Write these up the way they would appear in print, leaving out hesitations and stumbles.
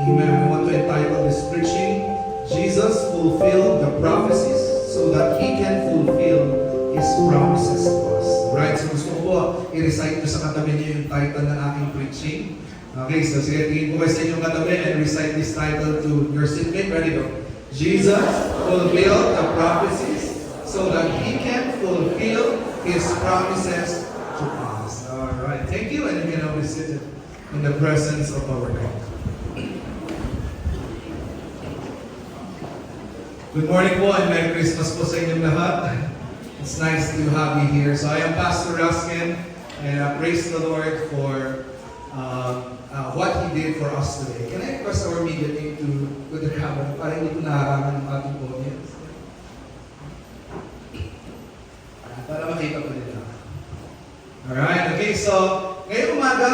Amen. We want to entitle this preaching, Jesus fulfilled the prophecies so that He can fulfill His promises to us. Right? So gusto ko po, i-recite nyo sa katabi niyo yung title ng aking preaching. Okay, so sige, tingin po kayo sa inyong katabi and recite this title to your seatmate. Ready, go. Jesus fulfilled the prophecies so that He can fulfill His promises to us. Alright, thank you, and you can now be seated in the presence of our God. Good morning po and Merry Christmas po sa inyong lahat. It's nice to have you here. So I am Pastor Raskin, and I praise the Lord for what He did for us today. Can I request our media team to the camera para hindi ko naharangan ng ating audience? Para makita ko nila. Alright, okay, so ngayong umaga,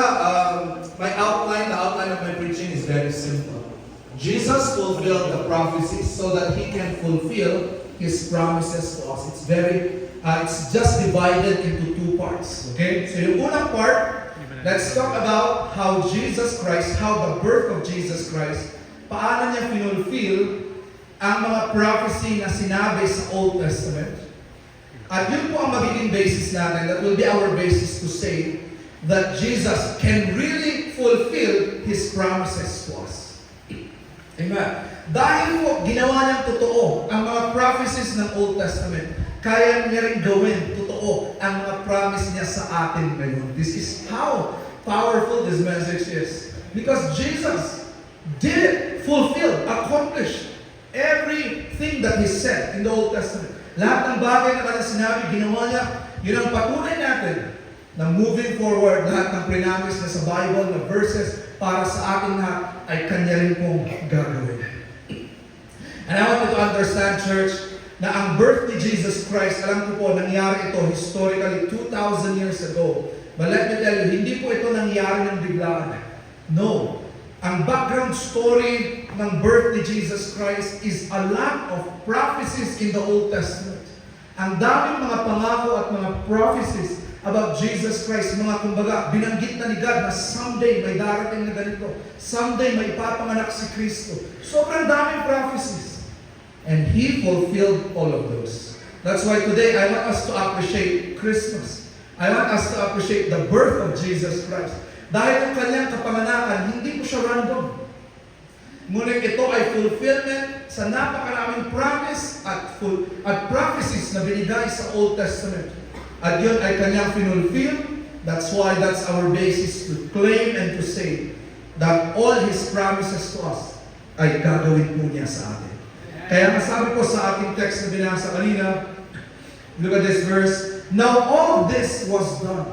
the outline of my preaching is very simple. Jesus fulfilled the prophecies so that He can fulfill His promises to us. It's just divided into two parts. Okay? So yung unang part, let's talk about how Jesus Christ, how the birth of Jesus Christ, paano niya finulfill ang mga prophecy na sinabi sa Old Testament. At yun po ang magiging basis natin, that will be our basis to say that Jesus can really fulfill His promises to us. Amen. Dahil po ginawa niyang totoo ang mga prophecies ng Old Testament, kaya niya rin gawin totoo ang mga promise niya sa atin ngayon. This is how powerful this message is. Because Jesus did fulfill, accomplish everything that He said in the Old Testament. Lahat ng bagay na kanyang sinabi, ginawa niya. Yun ang patunay natin na moving forward, lahat ng prinamis na sa Bible, na verses para sa atin na ay kanya rin pong gagawin. And I want you to understand, church, na ang birth ni Jesus Christ, alam ko po, nangyari ito historically 2,000 years ago. But let me tell you, hindi po ito nangyari ng biglaan. No. Ang background story ng birth ni Jesus Christ is a lot of prophecies in the Old Testament. Ang daming mga pangako at mga prophecies about Jesus Christ, mga kumbaga, binanggit na ni God na someday may darating na ganito. Someday may ipapanganak si Kristo. Sobrang daming prophecies. And He fulfilled all of those. That's why today I want us to appreciate Christmas. I want us to appreciate the birth of Jesus Christ. Dahil ang kanyang kapanganakan, hindi po siya random. Ngunit ito ay fulfillment sa napakaraming promise at prophecies na binigay sa Old Testament. At yun ay kanyang finulfill. That's why that's our basis to claim and to say that all His promises to us ay gagawin po niya sa atin. Kaya masabi ko sa ating text na binasa kanina, look at this verse, now all this was done.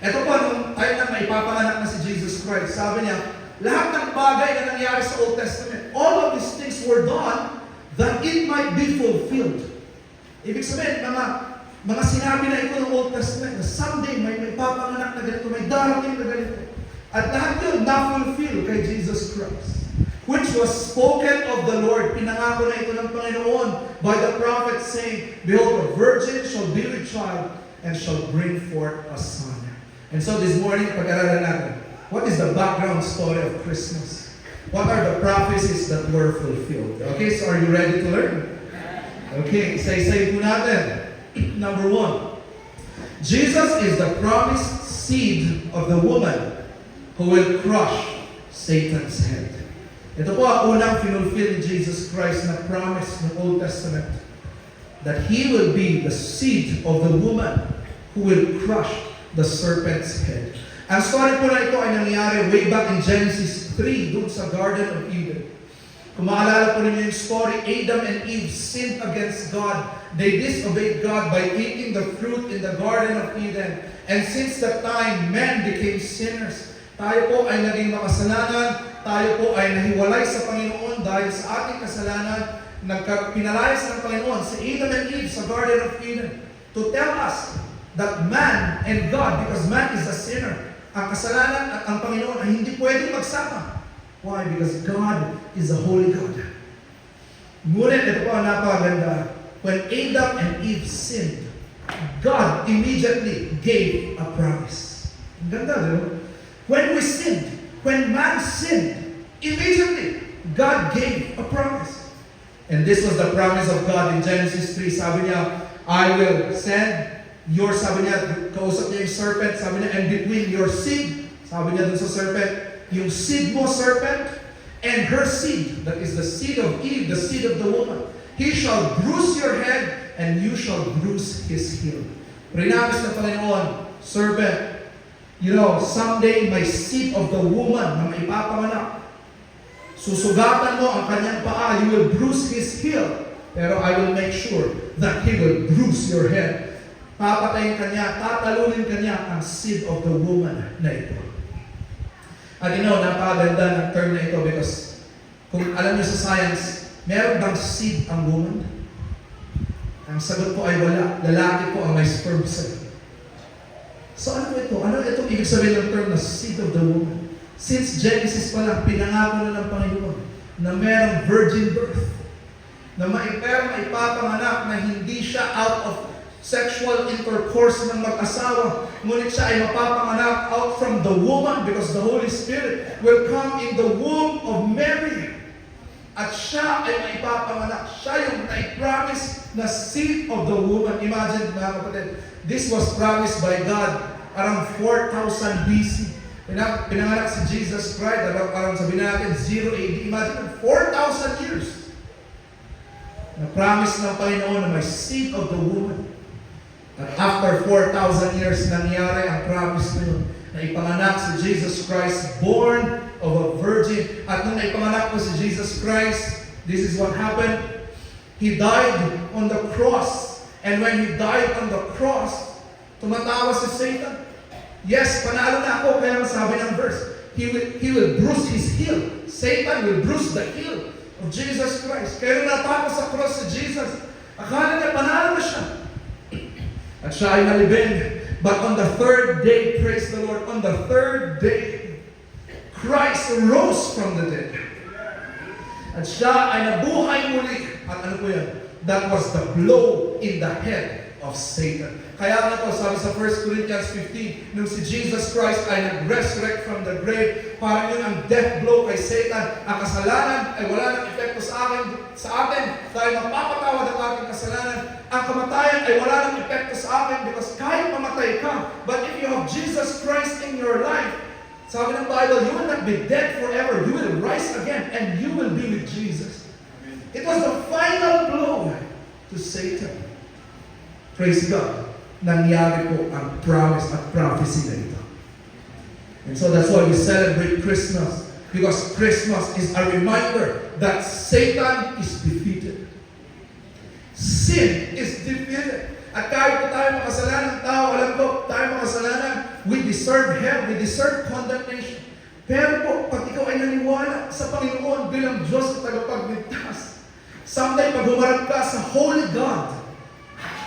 Ito po, nung tayo na maipapanganak na si Jesus Christ, sabi niya, lahat ng bagay na nangyari sa Old Testament, all of these things were done that it might be fulfilled. Ibig sabihin, mga sinabi na ito ng Old Testament, na someday may papanganak na ganito, may darating na ganito. At lahat yun na-fulfill kay Jesus Christ, which was spoken of the Lord. Pinangako na ito ng Panginoon by the prophet saying, behold, a virgin shall be with child and shall bring forth a son. And so this morning, pag-aralan natin, what is the background story of Christmas? What are the prophecies that were fulfilled? Okay, so are you ready to learn? Okay, say po natin. Number 1, Jesus is the promised seed of the woman who will crush Satan's head. Ito po ang unang finulfill ni Jesus Christ na promise ng Old Testament, that He will be the seed of the woman who will crush the serpent's head. Ang story po na ito ay nangyari way back in Genesis 3, doon sa Garden of Eden. Kung maalala po ninyo yung story, Adam and Eve sinned against God. They disobeyed God by eating the fruit in the Garden of Eden. And since that time, men became sinners. Tayo po ay naging makasalanan. Tayo po ay nahiwalay sa Panginoon dahil sa ating kasalanan. Pinalayas ng Panginoon si Adam and Eve sa Garden of Eden to tell us that man and God, because man is a sinner, ang kasalanan at ang Panginoon ay hindi pwedeng magsama. Why? Because God is a holy God. Ngunit ito po ang napakaganda. When Adam and Eve sinned, God immediately gave a promise. Ang ganda, di ba? When we sinned, when man sinned, Immediately, God gave a promise. And this was the promise of God in Genesis 3. Sabi niya, I will send your, sabi niya, kausap niya yung serpent, sabi niya, and between your seed, sabi niya dun sa serpent, yung seed mo, serpent, and her seed, that is the seed of Eve, the seed of the woman, he shall bruise your head, and you shall bruise his heel. Prinabis ng Panginoon, serpent, you know, someday my seed of the woman na maipapanganak, susugatan mo ang kanyang paa, you will bruise his heel, pero I will make sure that he will bruise your head. Papatayin kanya, tatalunin kanya ang seed of the woman na ito. At you know, napakaganda ng term na ito because kung alam niyo sa science, meron bang seed ang woman? Ang sagot ko ay wala. Lalaki po ang may sperm cell. So ano ito? Ano itong ibig sabihin ng term na seed of the woman? Since Genesis pa lang, pinangako na ng Panginoon na merong virgin birth. Na maipapanganak na hindi siya out of sexual intercourse ng mag-asawa, ngunit siya ay mapapanganak out from the woman because the Holy Spirit will come in the womb of Mary. At siya ay maipapanganak. Siya yung na-promise na seed of the woman. Imagine, mga kapatid, this was promised by God around 4,000 BC. Pinanganak si Jesus Christ, around sabihin natin, 0 AD. Imagine, 4,000 years. Na-promise ng Panginoon na may seed of the woman. At after 4,000 years, nangyari ang promise na yun, na ipanganak si Jesus Christ, born of a virgin. At nung naipanganak po si Jesus Christ, this is what happened. He died on the cross. And when He died on the cross, tumatawa si Satan. Yes, panalo na ako, kaya sabi ng verse, He will bruise His heel. Satan will bruise the heel of Jesus Christ. Kaya nung natapos sa cross si Jesus, akala niya panalo na siya. At siya ay nalibing. But on the third day, praise the Lord, on the third day, Christ rose from the dead. At siya ay nabuhay muli. At ano po yan? That was the blow in the head of Satan. Kaya nga po, sabi sa 1 Corinthians 15, nung si Jesus Christ ay nag-resurrect from the grave, parang yun ang death blow kay Satan. Ang kasalanan ay wala nang epekto sa atin dahil mapapatawad ang ating kasalanan. Ang kamatayan ay wala nang epekto sa atin because kahit mamatay ka, but if you have Jesus Christ in your life, sabi ng Bible, you will not be dead forever. You will rise again and you will be with Jesus. It was the final blow to Satan. Praise God. Nangyari po ang promise at prophecy na ito. And so that's why we celebrate Christmas. Because Christmas is a reminder that Satan is defeated. Sin is defeated. At kahit po tayo makasalanan tao, alam ko, tayo makasalanan, we deserve hell, we deserve condemnation. Pero po, pag ikaw ay naniwala sa Panginoon bilang Diyos at tagapagligtas, someday pag humarap ka sa Holy God,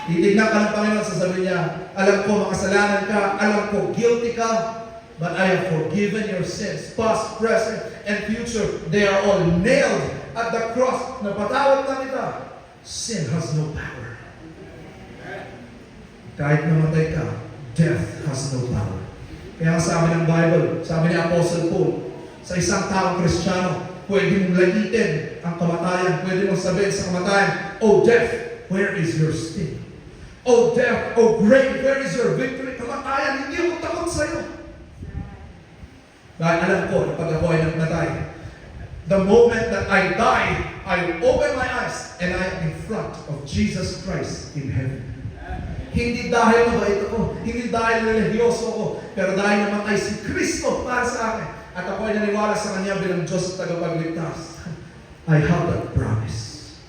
titignan ka ng Panginoon, sasabihin niya, alam ko makasalanan ka, alam ko guilty ka, but I have forgiven your sins, past, present, and future. They are all nailed at the cross. Napatawad na kita. Sin has no power. Kahit namatay ka, death has no power. Kaya sabi ng Bible, sabi ni Apostle Paul, sa isang taong Kristiyano, pwede mong lagitin ang kamatayan. Pwede mong sabihin sa kamatayan, "Oh death, where is your sting? Oh death, oh grave, where is your victory?" Kamatayan, hindi ako takot sa iyo. Dahil alam ko na pag ako ay nagmatay, the moment that I die, I open my eyes and I am in front of Jesus Christ in heaven. Hindi dahil mabait ako, hindi dahil religyoso ako, pero dahil namatay si Kristo para sa akin, at ako ay naniwala sa Kanya bilang Diyos at tagapagligtas. I have that promise.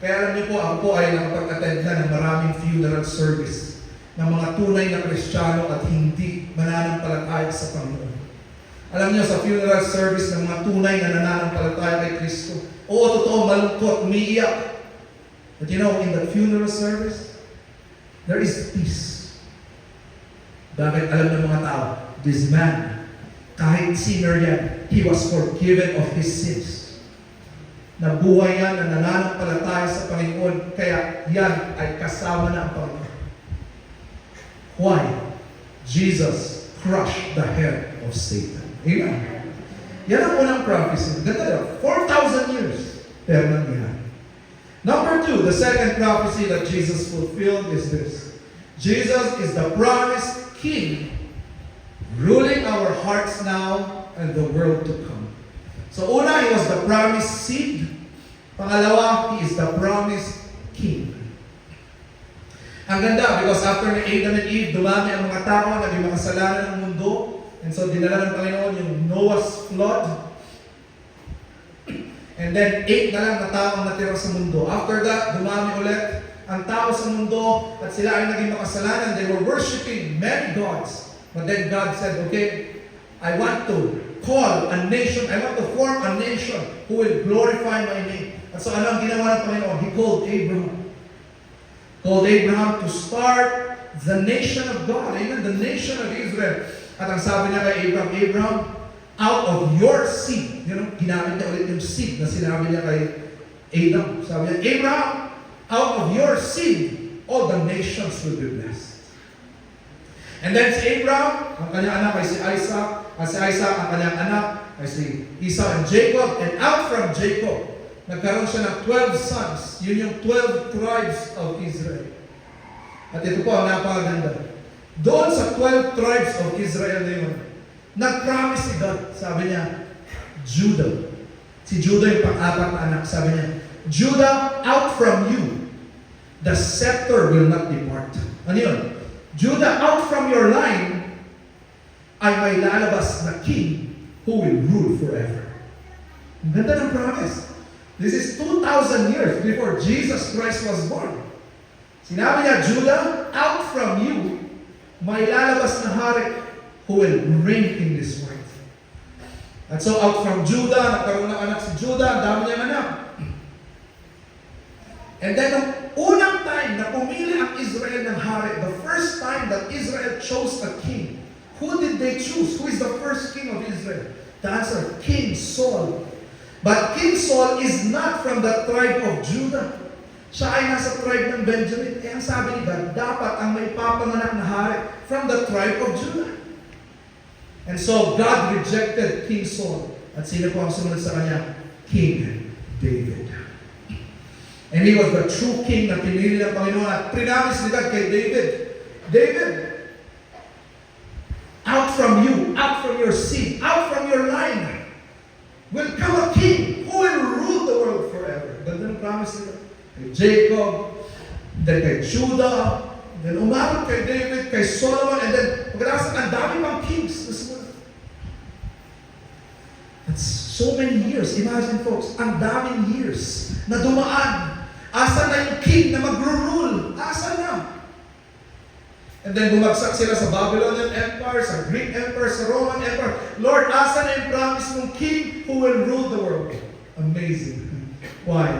Kaya alam niyo po, ako po ay nakapag-attend na ng maraming funeral service ng mga tunay na Kristiyano at hindi mananampalataya sa Panginoon. Alam niyo, sa funeral service ng mga tunay na nananampalataya kay Kristo, oo, totoo, malungkot, umiiyak. But you know, in the funeral service, there is peace. Bakit alam ng mga tao, this man, kahit sinner yan, he was forgiven of his sins. Nabuhay yan na nananampalataya sa Panginoon, kaya yan ay kasama na ang Panginoon. Why? Jesus crushed the head of Satan. Amen. Yan ang unang prophecy. Ganda yun. 4,000 years. Pero nangyari. Number 2, the second prophecy that Jesus fulfilled is this. Jesus is the promised King, ruling our hearts now and the world to come. So una, He was the promised seed. Pangalawa, He is the promised King. Ang ganda, because after ni Adam and Eve, dumami ang mga tao, naging mga kasalanan ng mundo. And so dinala ng Panginoon yung Noah's flood. And then 8 na lang na tao ang natira sa mundo. After that, dumami ulit ang tao sa mundo at sila ay naging makasalanan. They were worshiping many gods. But then God said, okay, I want to call a nation, I want to form a nation who will glorify my name. At so ano ang ginawa ng Panginoon? He called Abraham. Called Abraham to start the nation of God. Amen? The nation of Israel. At ang sabi niya kay Abraham, Abraham, out of your seed, ginamit niya ulit yung seed na sinabi niya kay Adam. Sabi niya, Abraham, out of your seed, all the nations will be blessed. And then si Abraham, ang kanyang anak ay si Isaac, at si Isaac, ang kanyang anak ay si Esau and Jacob, and out from Jacob, nagkaroon siya ng 12 sons. Yun yung 12 tribes of Israel. At ito po ang napakaganda. Doon sa 12 tribes of Israel na yun, nag-promise si God. Sabi niya, Judah. Si Judah yung pang-apat na anak. Sabi niya, Judah, out from you, the scepter will not depart. Ano yun? Judah, out from your line, ay may lalabas na king who will rule forever. Ang ganda ng promise. This is 2,000 years before Jesus Christ was born. Sinabi niya, Judah, out from you, may lalabas na hari who will reign in this world. At so out from Judah, nagkaroon ng anak si Judah, ang dami niyang anak. And then, nung unang time na pumili ang Israel ng hari, the first time that Israel chose a king, who did they choose? Who is the first king of Israel? The answer, King Saul. But King Saul is not from the tribe of Judah. Siya ay nasa tribe ng Benjamin. Eh, ang sabi ni God, dapat ang may papanganak na hari from the tribe of Judah. And so, God rejected King Saul. At sino po ang sumunod sa kanya? King David. And he was the true king na pinili ng Panginoon. At prinamis ni God kay David, David, out from you, out from your seed, out from your line, will come a king who will rule the world forever. Ganda ng promise nila. Kay Jacob, then kay Judah, then umabot kay David, kay Solomon, and then pagkatapos ang dami pang kings. That's so many years. Imagine folks, ang daming years na dumaan. Asa na yung king na magro-rule? Asa na? And then bumagsak sila sa Babylonian Empire, sa Greek Empire, sa Roman Empire. Lord, asa na yung promise mong king who will rule the world? Amazing. Why?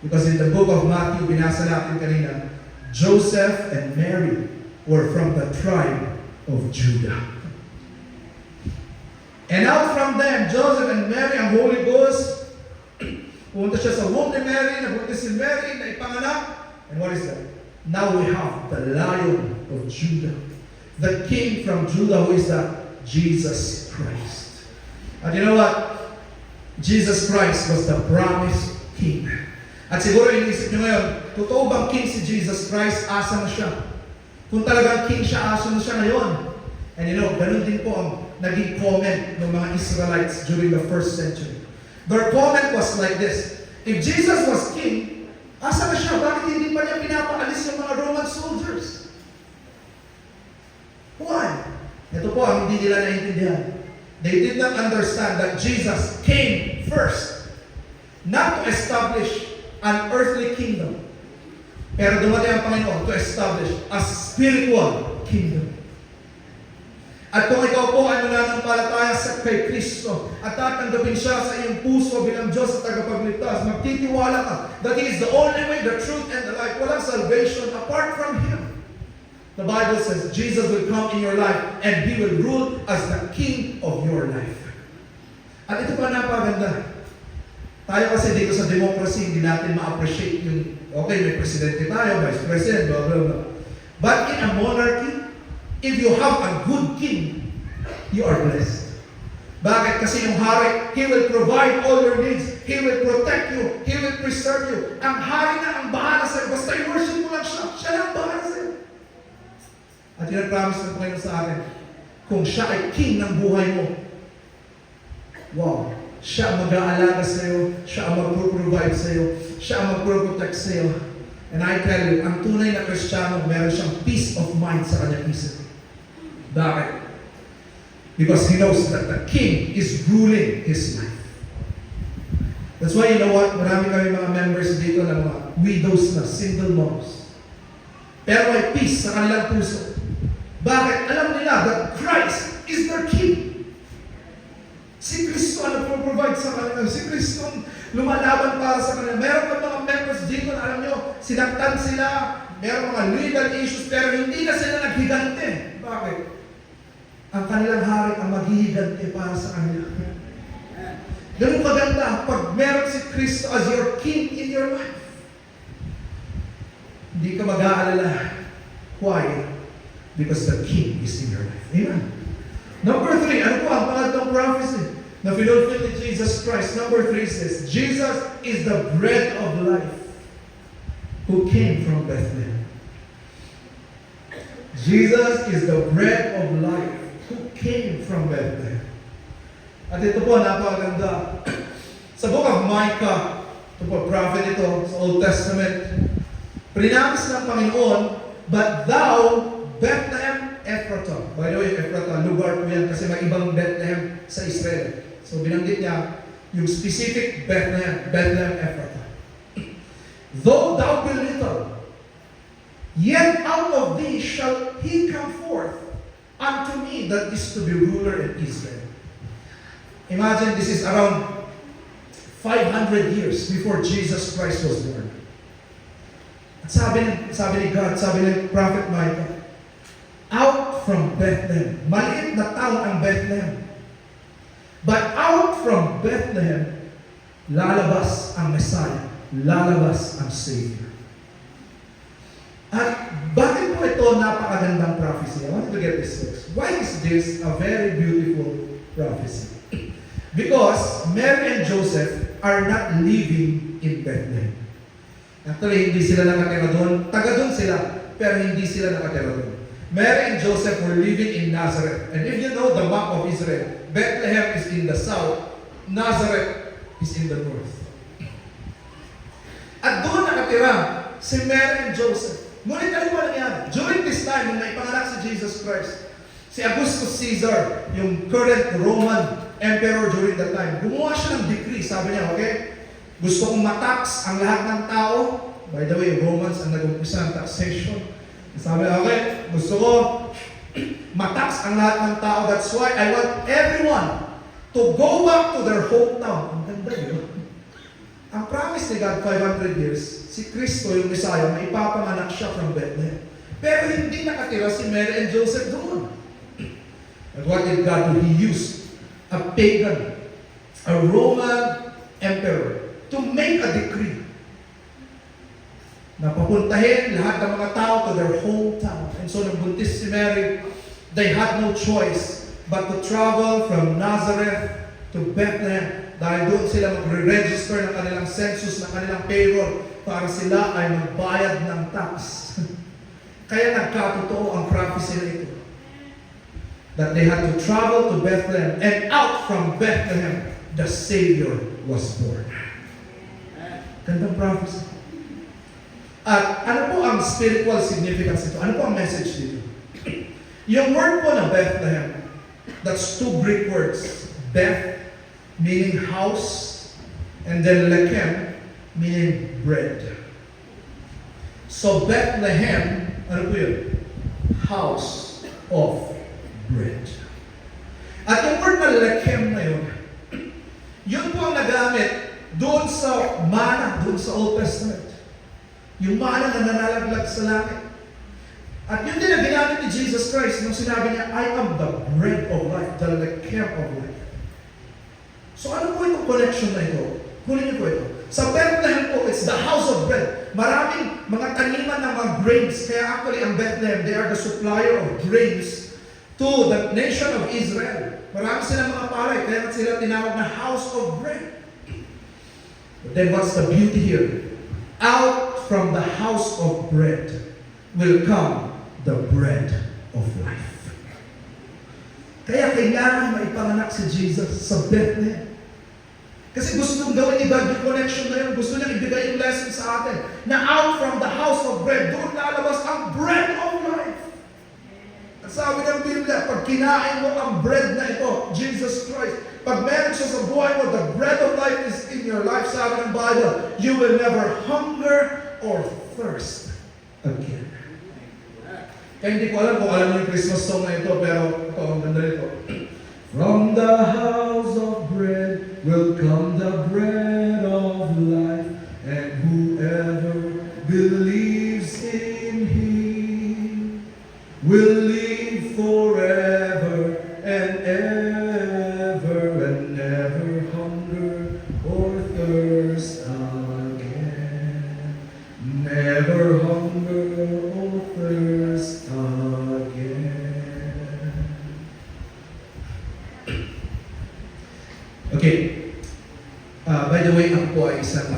Because in the book of Matthew, binasa natin kanina, Joseph and Mary were from the tribe of Judah. And out from them, Joseph and Mary, ang Holy Ghost, pumunta siya sa womb ni Mary, nabuntis si Mary, na ipanganak. And what is that? Now we have the Lion of Judah, the King from Judah, who is that? Jesus Christ. And you know what? Jesus Christ was the promised King. At siguro inisip nyo ngayon, totoo bang King si Jesus Christ? Asa na siya? Kung talagang King siya, asa na siya ngayon? And you know, ganun din po ang naging comment ng mga Israelites during the first century. Their comment was like this: if Jesus was king, asa na siya? Bakit hindi pa niya pinapaalis yung mga Roman soldiers? Why? Ito po ang hindi nila naintindihan. They did not understand that Jesus came first, not to establish an earthly kingdom, pero dumating ang Panginoon to establish a spiritual kingdom. At kung ikaw po ay mananampalataya sa kay Kristo at tatanggapin siya sa iyong puso bilang Diyos at tagapagligtas, magtitiwala ka that He is the only way, the truth, and the life. Walang salvation apart from Him. The Bible says Jesus will come in your life and He will rule as the King of your life. At ito pa napaganda. Tayo kasi dito sa democracy, hindi natin ma-appreciate yung, okay, may presidente tayo, vice president, blah, blah, blah. But in a monarchy, if you have a good king, you are blessed. Bakit? Kasi yung hari, He will provide all your needs. He will protect you. He will preserve you. Ang hari na ang bahala sa'yo. Basta i-worship mo lang siya. Siya lang ang bahala sa'yo. At yun ang promise ng Panginoon sa atin. Kung siya ay king ng buhay mo, wow, siya ang mag-aalaga sa'yo. Siya ang mag-provide sa'yo. Siya ang mag-protect sa'yo. And I tell you, ang tunay na Kristiyano, meron siyang peace of mind sa kanyang isip. Bakit? Because he knows that the king is ruling his life. That's why, you know what? Marami kami mga members dito na mga widows na, single moms. Pero may peace sa kanilang puso. Bakit? Alam nila that Christ is their king. Si Kristo ang nagpo-provide sa kanila. Si Kristo ang lumalaban para sa kanila. Meron pa mga members dito na alam nyo, sinaktan sila, meron mga legal issues, pero hindi na sila naghigante. Bakit? Ang kanilang hari ang maghihigante para sa kanila. Ganun maganda pag meron si Kristo as your king in your life. Hindi ka mag-aalala. Why? Because the king is in your life. Amen. Number 3, ano po ang pangatlong prophecy na fulfilled ni Jesus Christ? Number 3 says, Jesus is the bread of life who came from Bethlehem. Jesus is the bread of life who came from Bethlehem. At ito po, napakaganda. Sa book of Micah, ito po, prophet ito, sa Old Testament, prinamis ng Panginoon, but thou, Bethlehem Ephratah. By the way, Ephratah, lugar po yan kasi may ibang Bethlehem sa Israel. So binanggit niya yung specific Bethlehem, Bethlehem Ephratah. Though thou be little, yet out of thee shall he come forth unto me that is to be ruler in Israel. Imagine this is around 500 years before Jesus Christ was born. At sabi ni God, sabi ni Prophet Micah, out from Bethlehem. Maliit na town ang Bethlehem. But out from Bethlehem, lalabas ang Messiah. Lalabas ang Savior. At bakit po ito napakagandang prophecy? I want to get this first. Why is this a very beautiful prophecy? Because Mary and Joseph are not living in Bethlehem. Actually, hindi sila nakatira doon. Taga doon sila, pero hindi sila nakatira doon. Mary and Joseph were living in Nazareth. And if you know the map of Israel, Bethlehem is in the south, Nazareth is in the north. At doon nakatira si Mary and Joseph. Ngunit ano ba nangyari? During this time, nung naipanganak si Jesus Christ, si Augustus Caesar, yung current Roman emperor during that time, gumawa siya ng decree. Sabi niya, okay, gusto kong matax ang lahat ng tao. By the way, Romans ang nag-umpisa ng taxation. Sabi niya, okay, gusto ko matax ang lahat ng tao. That's why I want everyone to go back to their hometown. Ang ganda yun. Ang promise ni God, 500 years, si Kristo, yung Messiah, may ipapanganak siya from Bethlehem. Pero hindi nakatira si Mary and Joseph doon. And what did God do? He used a pagan, a Roman emperor, to make a decree na papuntahin lahat ng mga tao to their hometown. And so, nang buntis si Mary, they had no choice but to travel from Nazareth to Bethlehem. Dahil doon sila magre-register ng kanilang census, ng kanilang payroll, para sila ay magbayad ng tax. Kaya nagkatotoo ang prophecy na ito. That they had to travel to Bethlehem, and out from Bethlehem, the Savior was born. Gandang prophecy. At ano po ang spiritual significance nito? Ano po ang message dito? Yung word po na Bethlehem, that's two Greek words. Beth, meaning house, and then Lechem, meaning bread. So Bethlehem, ano po yun? House of bread. At yung word na Lechem na yun, yun po ang nagamit doon sa mana, doon sa Old Testament. Yung mana na nanalaglag sa langit. At yun din ang ginamit ni Jesus Christ nung sinabi niya, I am the bread of life, the Lechem of life. So ano po itong connection na ito? Kunin niyo po ito. Sa Bethlehem po, it's the house of bread. Maraming mga taniman ng mga grains. Kaya actually ang Bethlehem, they are the supplier of grains to the nation of Israel. Marami silang mga palay, kaya sila tinawag na house of bread. But then what's the beauty here? Out from the house of bread will come the bread of life. Kaya kailangan maipanganak si Jesus sa Bethlehem. Kasi gusto nung gawin ni God yung connection na yun. Gusto niya ibigay yung lesson sa atin na out from the house of bread, doon lalabas ang bread of life. At sabi ng Biblia, pag kinain mo ang bread na ito, Jesus Christ, pag meron siya sa buhay mo, the bread of life is in your life, sabi ng Bible, you will never hunger or thirst again. Kaya hindi ko alam kung alam niyo yung Christmas song na ito, pero ito, ang ganda nito. From the house of bread will come the bread of life, and whoever believes in Him will live forever and ever and never hunger or thirst again. Never hunger or thirst again. Okay. By the way, ako po ay isang,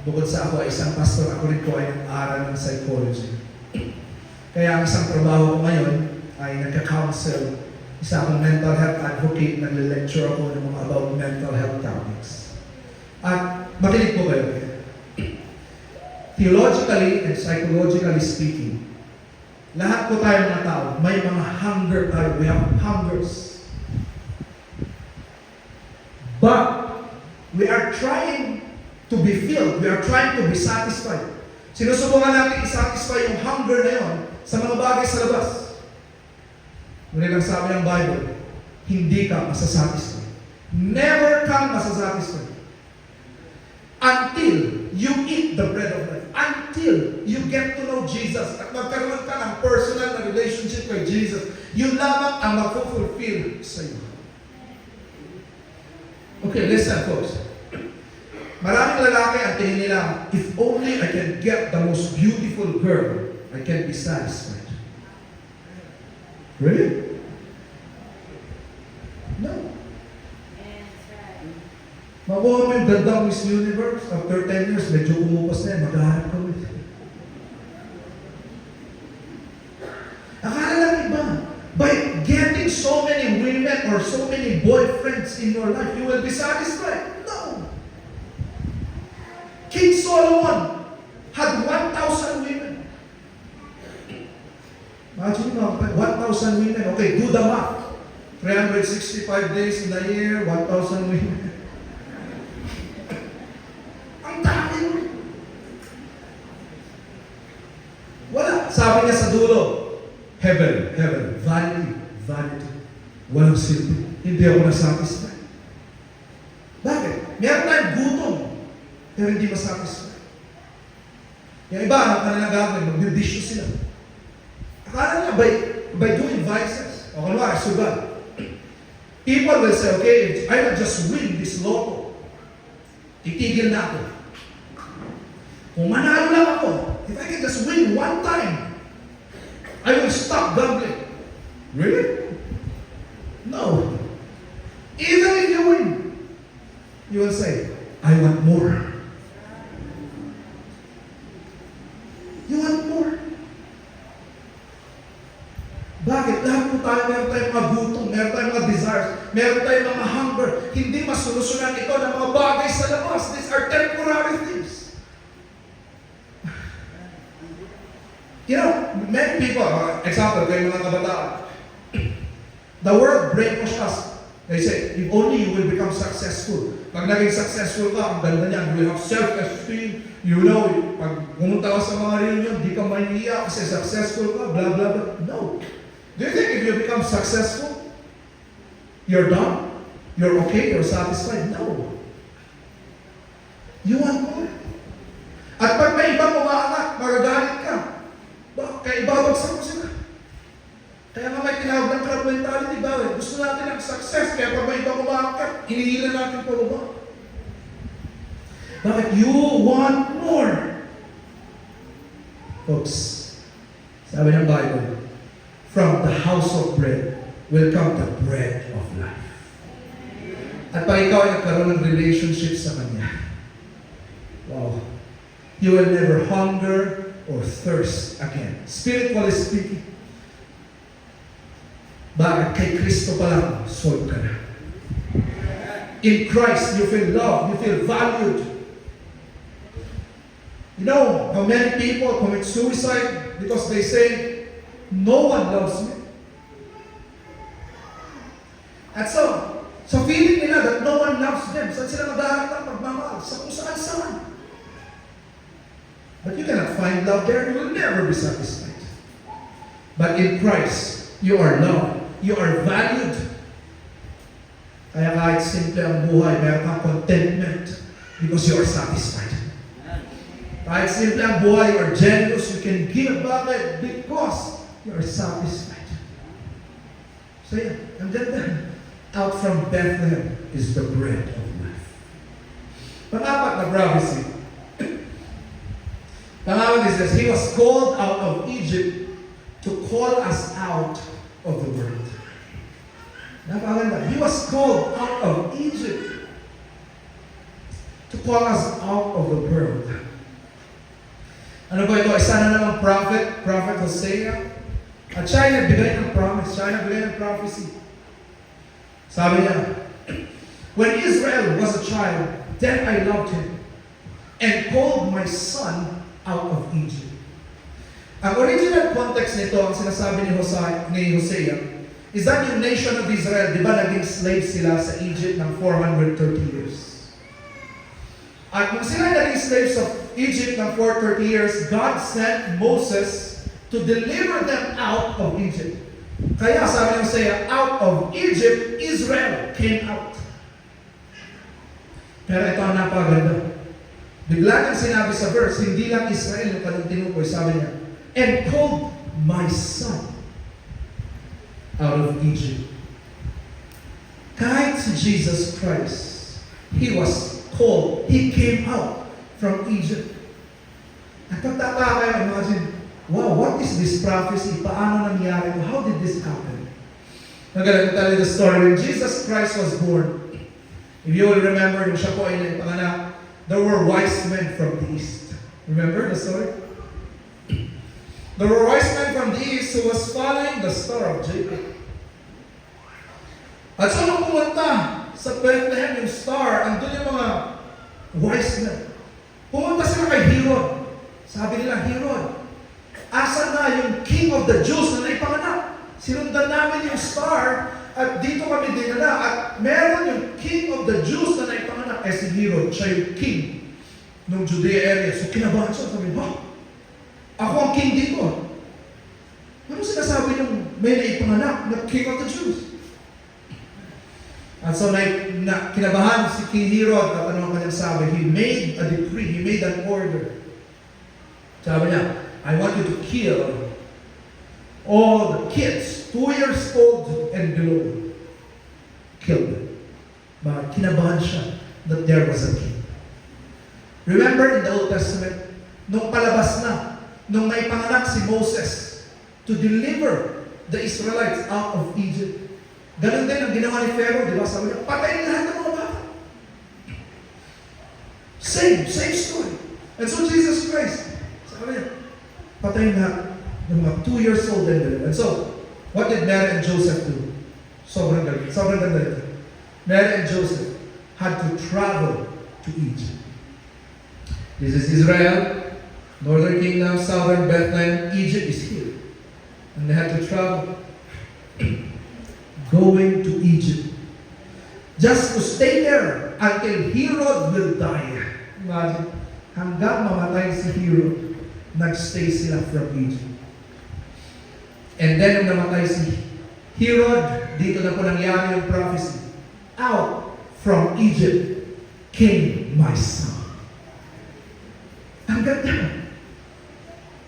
bukod sa ako ay isang pastor, ako rin po ay nag-aral ng psychology. Kaya ang isang trabaho ko ngayon ay nagka-counsel, isa akong mental health advocate, nag-lecture ako ng mga about mental health topics. At makinig po kayo. Theologically and psychologically speaking, lahat po tayo mga tao, may mga hunger tayo. We have hungers. But we are trying to be filled. We are trying to be satisfied. Sinusubukan natin i-satisfy yung hunger na yun sa mga bagay sa labas. Ngunit ang sabi ng Bible, hindi ka masasatisfy. Never kang masasatisfy. Until you eat the bread of life. Until you get to know Jesus. At magkaroon ka ng personal na relationship kay Jesus. Yun lamang ang mag-fulfill sa iyo. Okay, listen folks. Maraming lalaki ang tingin nila, if only I can get the most beautiful girl, I can be satisfied. Really? No. Makuha mo yung gandang Miss Universe, after 10 years, medyo kumupas na yan, maghahanap ka ulit. Akala lang iba, by getting so many women or so many boyfriends in your life, you will be satisfied. No. King Solomon had 1,000 women. Imagine mo, 1,000 women. Okay, do the math. 365 days in a year, 1,000 women. Ang dami mo. Wala. Sabi niya sa dulo, heaven, heaven, vanity, vanity. Walang silbi. Hindi ako nasatisfy. Bakit? Meron tayong gutom, pero hindi masatisfy. Yung iba, ang kanilang gagawin, magbibisyo sila. Akala nila, by doing vices, o kunwari, sugal, people will say, okay, I will just win this lotto. Titigil na ako. Kung manalo lang ako, if I can just win one time, I will stop gambling. Really? No. Even if you win, you will say, I want more. You want more? Bakit? Lahat po tayo, meron tayong mga gutom, meron tayong mga desires, meron tayong mga hunger. Hindi masolusyonan ito ng mga bagay sa labas. These are temporary things. You know, many people, example, kayo mga kabataan, the world brainwash us. They say, if only you will become successful. Pag naging successful ka, ang ganda niyan, you will have self-esteem, you know, pag pumunta ka sa mga reunion, di ka mahihiya kasi successful ka, blah, blah, blah. No. Do you think if you become successful, you're done? You're okay? You're satisfied? No. You want more. At pag may ibang umaanak, magagalit ka. Kaya ibabagsak mo sila. Kaya nga may tinawag ng crab mentality, ba? Gusto natin ang success, kaya pag may ibang umaanak, hinihila natin pa ba? Bakit? You want more. Folks, sabi ng Bible, from the house of bread will come the bread of life. At pag ikaw ay nagkaroon ng relationship sa Kanya, wow, you will never hunger or thirst again. Spiritually speaking. Bakit? Kay Kristo pa lang, sold ka na. In Christ, you feel loved, you feel valued. You know how many people commit suicide because they say, no one loves me. At so feeling nila that no one loves them, saan sila maghahanap ng pagmamahal? Sa kung saan-saan. But you cannot find love there. You will never be satisfied. But in Christ, you are loved. You are valued. Kaya kahit simple ang buhay, mayroon kang contentment because you are satisfied. Kahit simple ang buhay, you are generous, you can give back it because you are satisfied. So yeah, and then out from Bethlehem is the bread of life. Pang-apat na prophecy. Pang-apat is this, He was called out of Egypt to call us out of the world. Napakaganda. He was called out of Egypt to call us out of the world. Ano ba ito? Isa na namang Prophet Hosea. At siya ay nagbigay ng promise. Siya ay nagbigay ng prophecy. Sabi niya, when Israel was a child, then I loved him and called my son out of Egypt. Ang original context nito, ang sinasabi ni Hosea, is that yung nation of Israel, di ba naging slave sila sa Egypt ng 430 years? At kung sila naging slaves of Egypt ng 430 years, God sent Moses to deliver them out of Egypt. Kaya sabi ni Hosea, out of Egypt, Israel came out. Pero ito ang napaganda. Bigla niyang sinabi sa verse, hindi lang Israel yung kanyang tinukoy, sabi niya, and called my son out of Egypt. Kahit si Jesus Christ, He was called, He came out from Egypt. At pagtaka kayo, imagine, wow, what is this prophecy? Paano nangyari ito? How did this happen? I'm going to tell you the story. When Jesus Christ was born, if you will remember, nung siya po ay panganak, there were wise men from the east. Remember the story? There were wise men from the east who was following the star of Jacob. At so nung pumunta sa Bethlehem yung star, andun yung mga wise men. Pumunta sila kay Herod. Sabi nila, Herod, asan na yung king of the Jews na naipanganak? Sinundan namin yung star at dito kami dinala at meron yung king of the Jews na naipanganak. Eh si Herod, siya yung king ng Judea area. So kinabahan siya, sabi, ako ang king dito. Ano sinasabi ng may naipanganak na king of the Jews? At so kinabahan si King Herod at ano ang kanyang sabi, he made a decree, he made an order. Sabi niya, I want you to kill all the kids, 2 years old and below. Kill them. But kinabahan siya that there was a king. Remember in the Old Testament, nung palabas na, nung may panganak si Moses to deliver the Israelites out of Egypt, ganun din ang ginawa ni Pharaoh, di ba? Sabi niya, patayin lahat ng mga bata. Same story. And so Jesus Christ, sabi niya, patayin lahat ng mga 2 years old and below. And so, what did Mary and Joseph do? Sobrang ganda. Mary and Joseph had to travel to Egypt. This is Israel, northern kingdom, southern Bethlehem, Egypt is here. And they had to travel, going to Egypt, just to stay there until Herod will die. Imagine, hanggang mamatay si Herod, nagstay sila from Egypt. And then, nung namatay si Herod, dito na po nangyari yung prophecy, out from Egypt came my son. Ang ganda.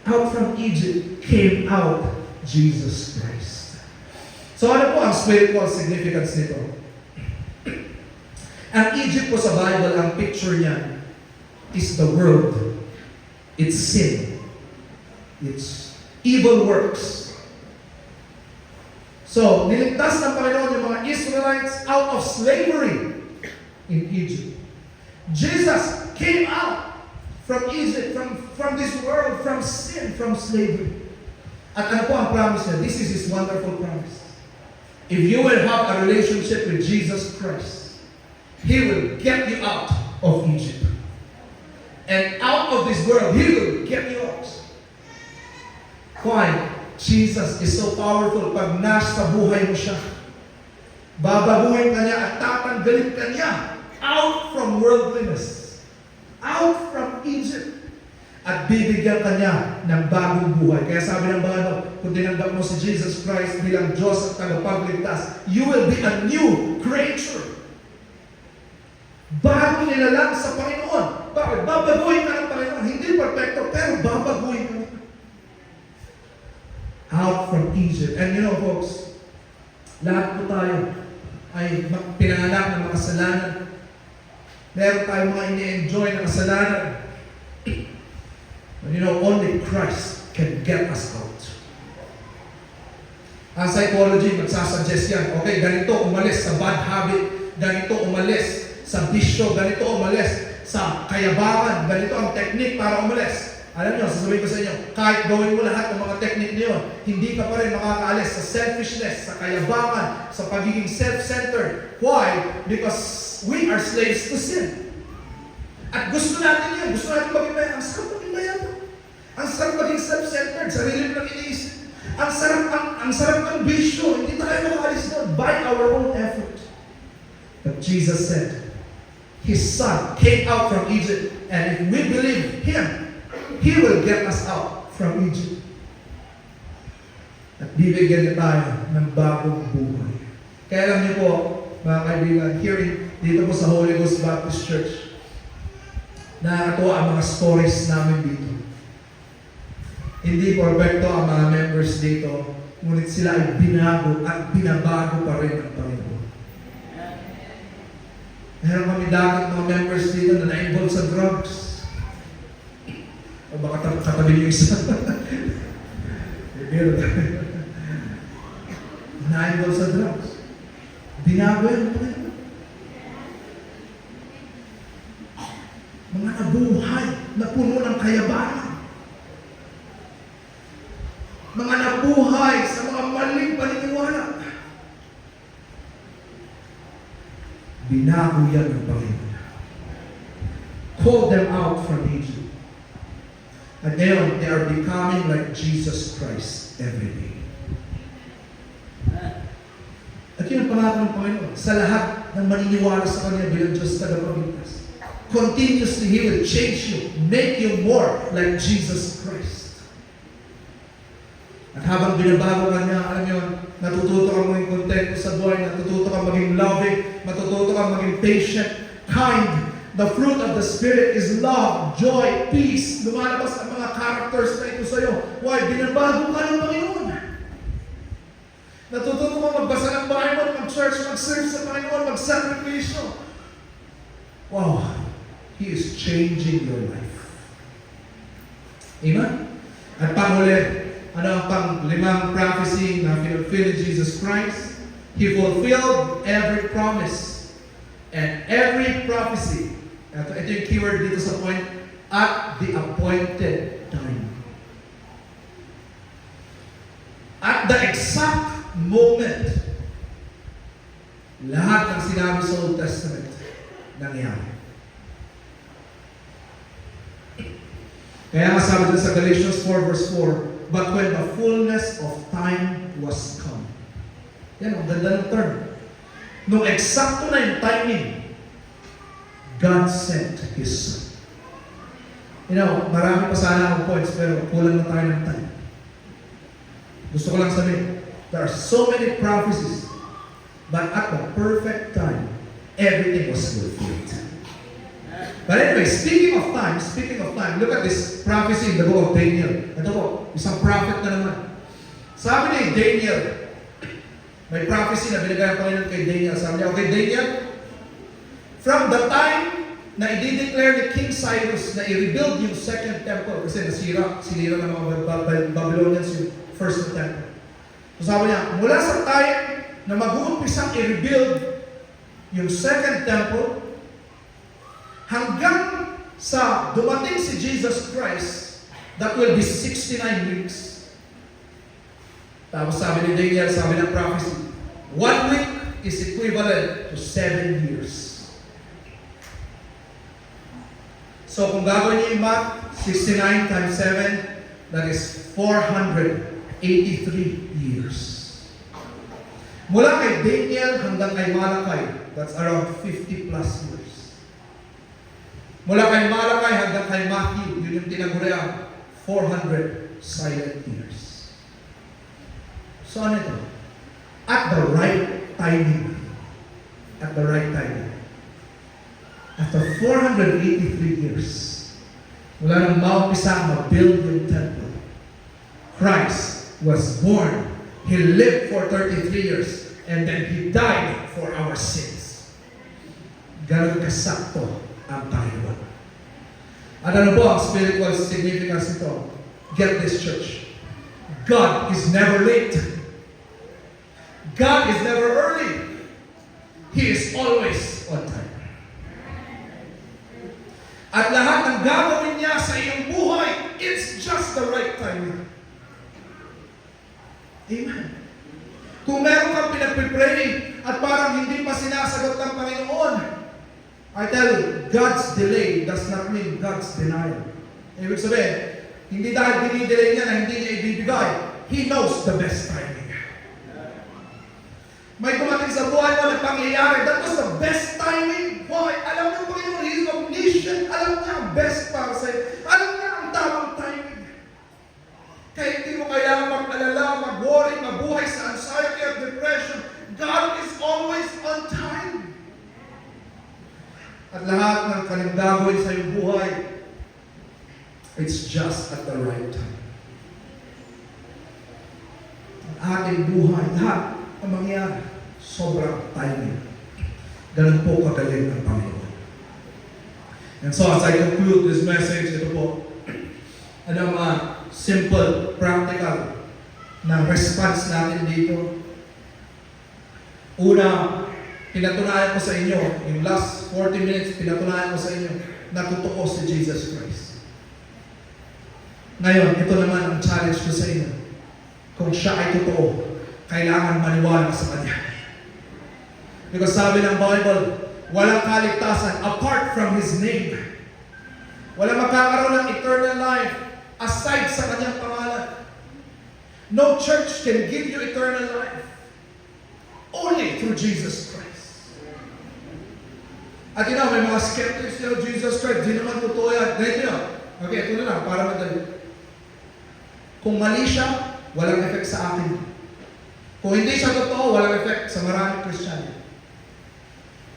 Out from Egypt came out Jesus Christ. So ano po ang spiritual significance nito? Ang Egypt po sa Bible, ang picture niya is the world. It's sin. It's evil works. So, niligtas ng Panginoon yung mga Israelites out of slavery. in Egypt. Jesus came out from Egypt, from this world, from sin, from slavery. At ano po ang promise niya? This is His wonderful promise. If you will have a relationship with Jesus Christ, He will get you out of Egypt. And out of this world, He will get you out. Why? Jesus is so powerful. Pag nasa buhay mo siya, babaguhin ka niya at tatanggalin ka niya out from worldliness, out from Egypt, at bibigyan ka niya ng bagong buhay. Kaya sabi ng Bible, kung tinanggap mo si Jesus Christ bilang Diyos at tagapagligtas, you will be a new creature. Bago nilalang sa Panginoon. Bakit? Babaguhin ka ng Panginoon. Hindi perfecto, pero babaguhin ka niya. Out from Egypt. And you know, folks, lahat po tayo ay pinanganak ng mga kasalanan. Meron tayong mga ini-enjoy na kasalanan. But you know, only Christ can get us out. Ang psychology, magsasuggest yan. Okay, ganito umalis sa bad habit. Ganito umalis sa bisyo. Ganito umalis sa kayabangan. Ganito ang technique para umalis. Alam niyo, sasabihin ko sa inyo, kahit gawin mo lahat ng mga technique niyo, hindi ka pa rin makakaalis sa selfishness, sa kayabangan, sa pagiging self-centered. Why? Because we are slaves to sin. At gusto natin yan. Gusto natin maging mayaman. Ang sarap maging mayaman. Ang sarap maging self-centered. Sarili mo lang iniisip. Ang sarap ng bisyo. Hindi tayo makaalis doon by our own effort. But Jesus said, His Son came out from Egypt. And if we believe Him, He will get us out from Egypt. At bibigyan niya tayo ng bagong buhay. Kaya alam niyo po, mga kaibigan, hearing dito po sa Holy Ghost Baptist Church, nakakatuwa ang mga stories namin dito. Hindi perfecto ang mga members dito, ngunit sila ay binago at binabago pa rin ng Panginoon. Meron kami dapat mga members dito na na-involve sa drugs. O baka katabi yung isa. Na-involve sa drugs. Binago yan ng Panginoon. Mga nabuhay na puno ng kayabangan. Mga nabuhay sa mga maling paniniwala. Binago yan ng Panginoon. Called them out from Egypt. And ngayon, they are becoming like Jesus Christ every day. At yun ang pangalan ng Panginoon. Sa lahat ng maniniwala sa Kanya bilang Diyos tagapagligtas. Continuously, He will change you, make you more like Jesus Christ. At habang binabago ka niya, alam niyo, natututo kang maging contento sa buhay, natututo kang maging loving, natututo kang maging patient, kind. The fruit of the Spirit is love, joy, peace. Lumalabas ang mga characters na ito sa iyo. Why? Binabago ka ng Panginoon. Natututo kang magbasa ng Bible, mag-church, mag-serve sa Panginoon, mag-sacrifice. Wow. He is changing your life. Amen? At panghuli, ano ang pang-limang prophecy na fulfill in Jesus Christ? He fulfilled every promise and every prophecy. Ito yung keyword dito sa point, at the appointed time. At the exact moment, lahat ng sinabi sa Old Testament nangyari. Kaya nga sabi sa Galatians 4 verse 4, but when the fullness of time was come. Yan, ang ganda ng term. Nung eksakto na yung timing, God sent His Son. You know, marami pa sana akong points, pero kulang na tayo ng time. Gusto ko lang sabihin, there are so many prophecies, but at the perfect time, everything was fulfilled. But anyway, speaking of time, look at this prophecy in the book of Daniel. Ito po, isang prophet na naman. Sabi ni Daniel, may prophecy na binigay ang Panginoon kay Daniel. Sabi niya, okay, Daniel, from the time na i-declare ni King Cyrus na i-rebuild yung second temple, kasi sinira ng mga Babylonians yung first temple. So sabi niya, mula sa time na mag-uumpisang i-rebuild yung second temple, hanggang sa dumating si Jesus Christ, that will be 69 weeks. Tapos sabi ni Daniel, sabi ng prophecy, 1 week is equivalent to 7 years. So kung gagawin niyo yung math, 69 times 7, that is 483 years. Mula kay Daniel hanggang kay Malakay, that's around 50 plus years. Mula kay Malakay hanggang kay Matthew, yun yung tinaguriang 400 silent years. So ano ito? At the right timing. At the right timing. After 483 years, mula nang maumpisa ma-build yung temple, Christ was born. He lived for 33 years, and then He died for our sins. Ganun kasakto ang Panginoon. At ano po ang spiritual significance nito? Get this, church. God is never late. God is never early. He is always on time. At lahat ng gagawin niya sa iyong buhay, it's just the right time. Amen. Kung meron kang pinagpipray at parang hindi pa sinasagot ng Panginoon, I tell you, God's delay does not mean God's denial. Ibig sabihin, hindi dahil dinidelay niya na hindi niya ibibigay, He knows the best timing. May dumating sa buhay mo na pangyayari, that was the best timing. Why? Alam niyo po yung His omniscient. Alam niya ang best para sa'yo. Alam niya ang tamang timing. Kaya hindi mo kailangan mag-alala, mag-worry, mabuhay sa anxiety at depression. God is always on time. At lahat ng kanyang gagawin sa iyong buhay, it's just at the right time. Ang ating buhay, lahat ang mangyayari, sobrang timing. Ganun po kagaling ng Panginoon. And so as I conclude this message, ito po, ano mga simple, practical na response natin dito. Una, pinatunayan ko sa inyo, yung last 40 minutes, pinatunayan ko sa inyo na totoo si Jesus Christ. Ngayon, ito naman ang challenge ko sa inyo. Kung siya ay totoo, kailangan maniwala sa Kanya. Because sabi ng Bible, walang kaligtasan apart from His name. Walang magkakaroon ng eternal life aside sa Kanyang pangalan. No church can give you eternal life. Only through Jesus Christ. At yun may mga skeptics yun, Jesus Christ, di naman totoo yan. Ganito yun. Okay, ito na lang, para madali. Kung mali siya, walang effect sa akin. Kung hindi siya totoo, walang effect sa maraming Kristiyano.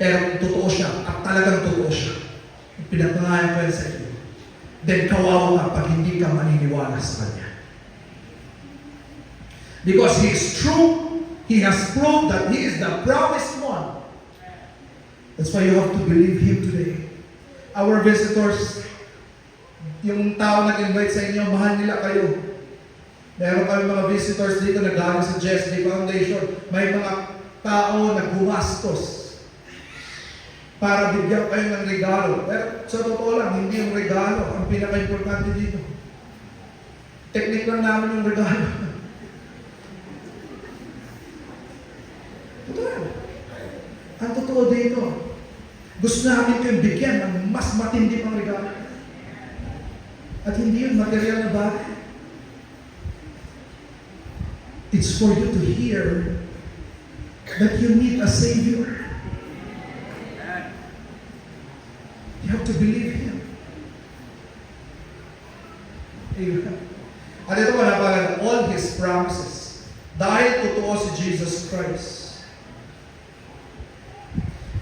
Pero kung totoo siya, at talagang totoo siya, pinatunayan ko yan sa inyo, then kawawa ka pag hindi ka maniniwala sa Kanya. Because He is true, He has proved that He is the promised one. That's why you have to believe Him today. Our visitors, yung tao nag-invite sa inyo, mahal nila kayo. Meron kami mga visitors dito na galing sa Jesday Foundation. May mga tao na gumastos para bigyan kayo ng regalo. Pero sa totoo lang, hindi yung regalo ang pinaka-importante dito. Technique lang namin yung regalo. Totoo. Ang totoo dito, gusto namin kayong bigyan ng mas matindi pang regalo. At hindi yun material na bagay. It's for you to hear that you need a Savior. You have to believe Him. Amen. At ito po napagan, all His promises. Dahil totoo si Jesus Christ.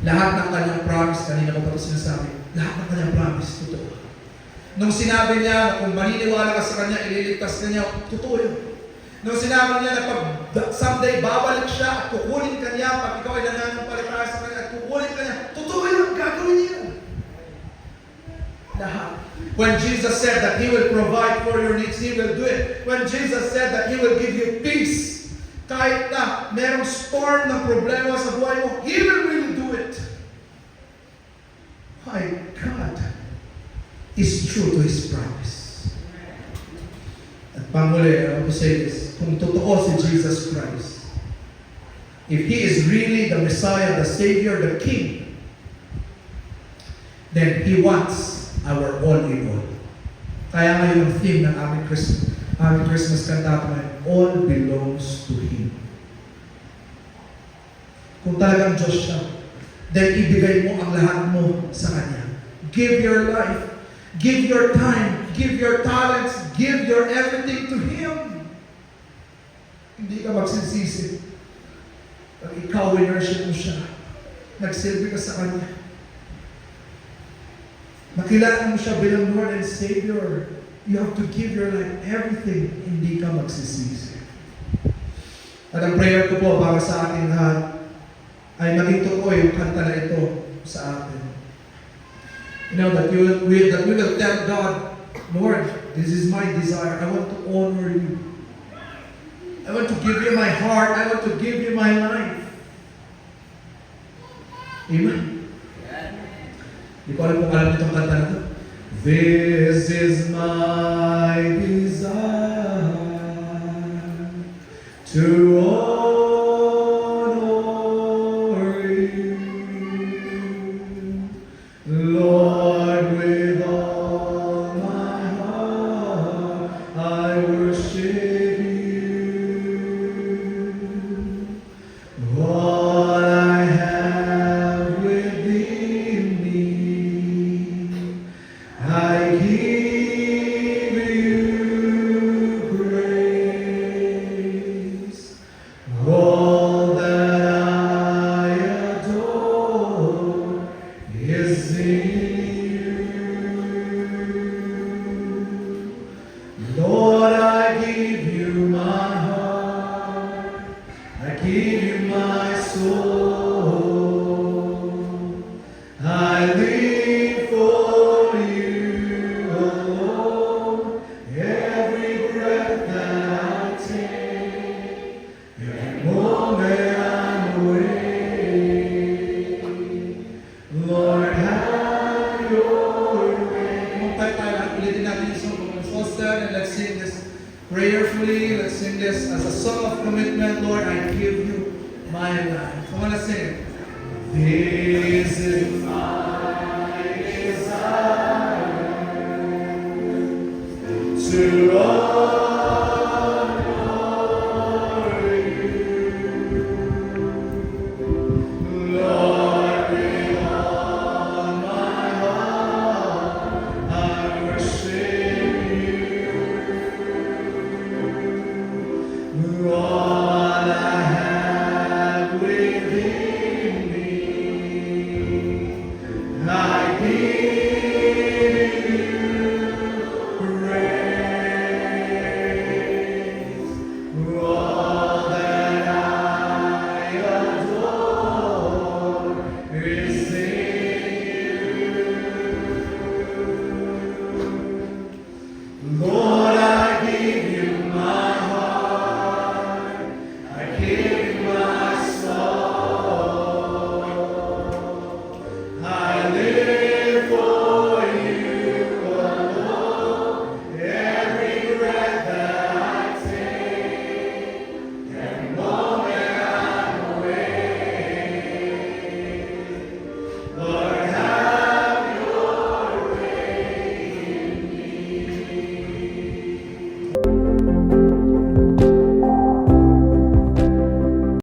Lahat ng kanyang promise, kanina ko pa ito sinasabi, lahat ng kanyang promise, totoo. Nung sinabi niya na kung maniniwala ka sa Kanya, ililigtas ka niya, totoo yun. Nung sinabi niya na pag someday babalik siya at kukunin ka niya, pag ikaw ay nananampalataya sa Kanya at kukunin ka niya, totoo yun, gagawin niya. Lahat. When Jesus said that He will provide for your needs, He will do it. When Jesus said that He will give you peace, kahit na merong storm ng problema sa buhay mo, He will really do it. My God. is true to His promise. At panguli, I want to say this, kung totoo si Jesus Christ, if He is really the Messiah, the Savior, the King, then He wants our all in all. Kaya nga yung theme ng aming Christmas cantata ngayon, all belongs to Him. Kung talagang Diyos siya, then ibigay mo ang lahat mo sa Kanya. Give your life, give your time, give your talents, give your everything to Him. Hindi ka magsisisi. Pag ikaw worship mo siya, nagsilbi ka sa Kanya, nakilala mo siya bilang Lord and Savior, you have to give your life everything, hindi ka magsisisi. At ang prayer ko po para sa ating lahat, ay maging totoo yung kanta na ito sa atin. You know, that we will tell God, Lord, this is my desire. I want to honor you. I want to give you my heart. I want to give you my life. Amen. Di ko alam kung alam itong kanta na ito. This is my desire to honor you, Lord, with all my heart I worship you. All I have within me, I give you praise. All that I adore is in you. Lord, I give you my heart. I give you my soul. I live for you alone. Every breath that I take, every moment I'm awake. Lord, have your way. Kung tayo lahat, ulitin natin yung song of Foster, and let's sing this prayerfully. Let's sing this as a song of commitment. Lord, I give you my life. Come on, let's sing it. This is my